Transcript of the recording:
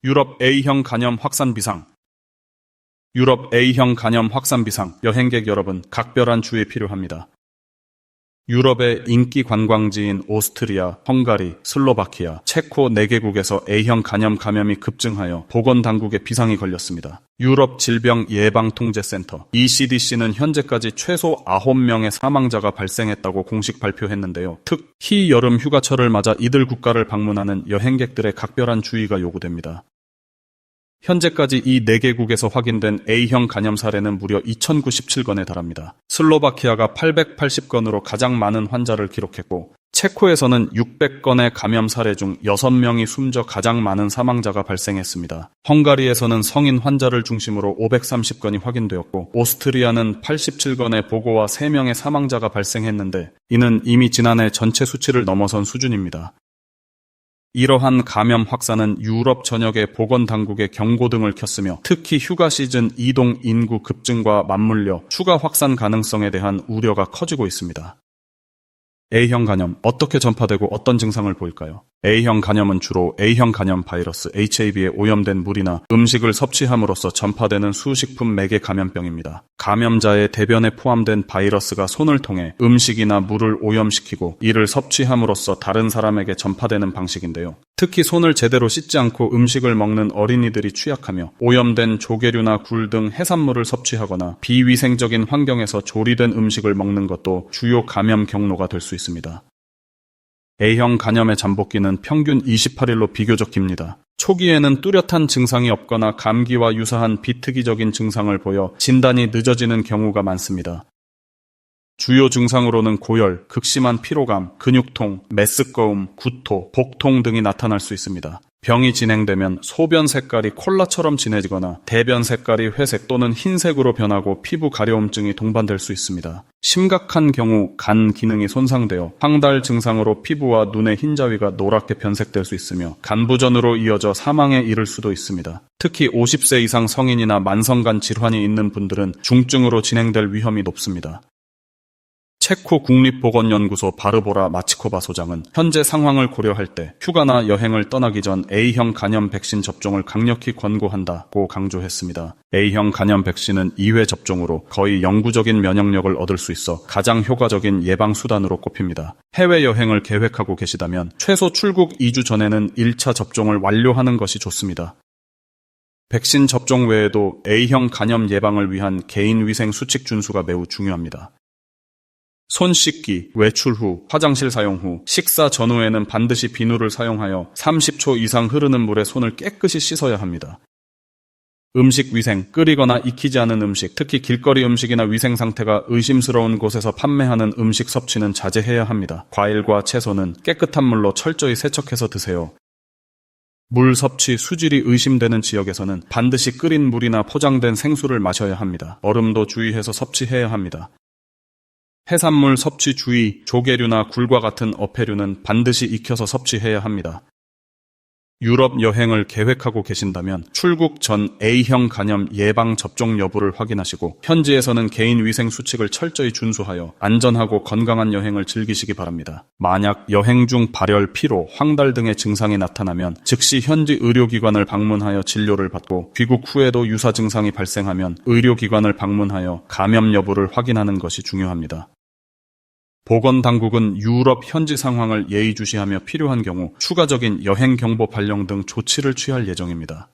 유럽 A형 간염 확산 비상. 유럽 A형 간염 확산 비상. 여행객 여러분, 각별한 주의 필요합니다. 유럽의 인기 관광지인 오스트리아, 헝가리, 슬로바키아, 체코 4개국에서 A형 간염 감염이 급증하여 보건당국에 비상이 걸렸습니다. 유럽 질병예방통제센터 ECDC는 현재까지 최소 9명의 사망자가 발생했다고 공식 발표했는데요. 특히 여름 휴가철을 맞아 이들 국가를 방문하는 여행객들의 각별한 주의가 요구됩니다. 현재까지 이 4개국에서 확인된 A형 간염 사례는 무려 2097건에 달합니다. 슬로바키아가 880건으로 가장 많은 환자를 기록했고, 체코에서는 600건의 감염 사례 중 6명이 숨져 가장 많은 사망자가 발생했습니다. 헝가리에서는 성인 환자를 중심으로 530건이 확인되었고, 오스트리아는 87건의 보고와 3명의 사망자가 발생했는데, 이는 이미 지난해 전체 수치를 넘어선 수준입니다. 이러한 감염 확산은 유럽 전역의 보건당국의 경고등을 켰으며 특히 휴가 시즌 이동 인구 급증과 맞물려 추가 확산 가능성에 대한 우려가 커지고 있습니다. A형 간염, 어떻게 전파되고 어떤 증상을 보일까요? A형 간염은 주로 A형 간염 바이러스 HAV에 오염된 물이나 음식을 섭취함으로써 전파되는 수식품 매개 감염병입니다. 감염자의 대변에 포함된 바이러스가 손을 통해 음식이나 물을 오염시키고 이를 섭취함으로써 다른 사람에게 전파되는 방식인데요. 특히 손을 제대로 씻지 않고 음식을 먹는 어린이들이 취약하며 오염된 조개류나 굴 등 해산물을 섭취하거나 비위생적인 환경에서 조리된 음식을 먹는 것도 주요 감염 경로가 될 수 있습니다. A형 간염의 잠복기는 평균 28일로 비교적 깁니다. 초기에는 뚜렷한 증상이 없거나 감기와 유사한 비특이적인 증상을 보여 진단이 늦어지는 경우가 많습니다. 주요 증상으로는 고열, 극심한 피로감, 근육통, 메스꺼움, 구토, 복통 등이 나타날 수 있습니다. 병이 진행되면 소변 색깔이 콜라처럼 진해지거나 대변 색깔이 회색 또는 흰색으로 변하고 피부 가려움증이 동반될 수 있습니다. 심각한 경우 간 기능이 손상되어 황달 증상으로 피부와 눈의 흰자위가 노랗게 변색될 수 있으며 간부전으로 이어져 사망에 이를 수도 있습니다. 특히 50세 이상 성인이나 만성간 질환이 있는 분들은 중증으로 진행될 위험이 높습니다. 체코 국립보건연구소 바르보라 마치코바 소장은 현재 상황을 고려할 때 휴가나 여행을 떠나기 전 A형 간염 백신 접종을 강력히 권고한다고 강조했습니다. A형 간염 백신은 2회 접종으로 거의 영구적인 면역력을 얻을 수 있어 가장 효과적인 예방수단으로 꼽힙니다. 해외여행을 계획하고 계시다면 최소 출국 2주 전에는 1차 접종을 완료하는 것이 좋습니다. 백신 접종 외에도 A형 간염 예방을 위한 개인위생 수칙 준수가 매우 중요합니다. 손 씻기, 외출 후, 화장실 사용 후, 식사 전후에는 반드시 비누를 사용하여 30초 이상 흐르는 물에 손을 깨끗이 씻어야 합니다. 음식 위생, 끓이거나 익히지 않은 음식, 특히 길거리 음식이나 위생 상태가 의심스러운 곳에서 판매하는 음식 섭취는 자제해야 합니다. 과일과 채소는 깨끗한 물로 철저히 세척해서 드세요. 물 섭취 수질이 의심되는 지역에서는 반드시 끓인 물이나 포장된 생수를 마셔야 합니다. 얼음도 주의해서 섭취해야 합니다. 해산물 섭취 주의, 조개류나 굴과 같은 어패류는 반드시 익혀서 섭취해야 합니다. 유럽 여행을 계획하고 계신다면 출국 전 A형 간염 예방 접종 여부를 확인하시고 현지에서는 개인 위생 수칙을 철저히 준수하여 안전하고 건강한 여행을 즐기시기 바랍니다. 만약 여행 중 발열, 피로, 황달 등의 증상이 나타나면 즉시 현지 의료기관을 방문하여 진료를 받고 귀국 후에도 유사 증상이 발생하면 의료기관을 방문하여 감염 여부를 확인하는 것이 중요합니다. 보건당국은 유럽 현지 상황을 예의주시하며 필요한 경우 추가적인 여행 경보 발령 등 조치를 취할 예정입니다.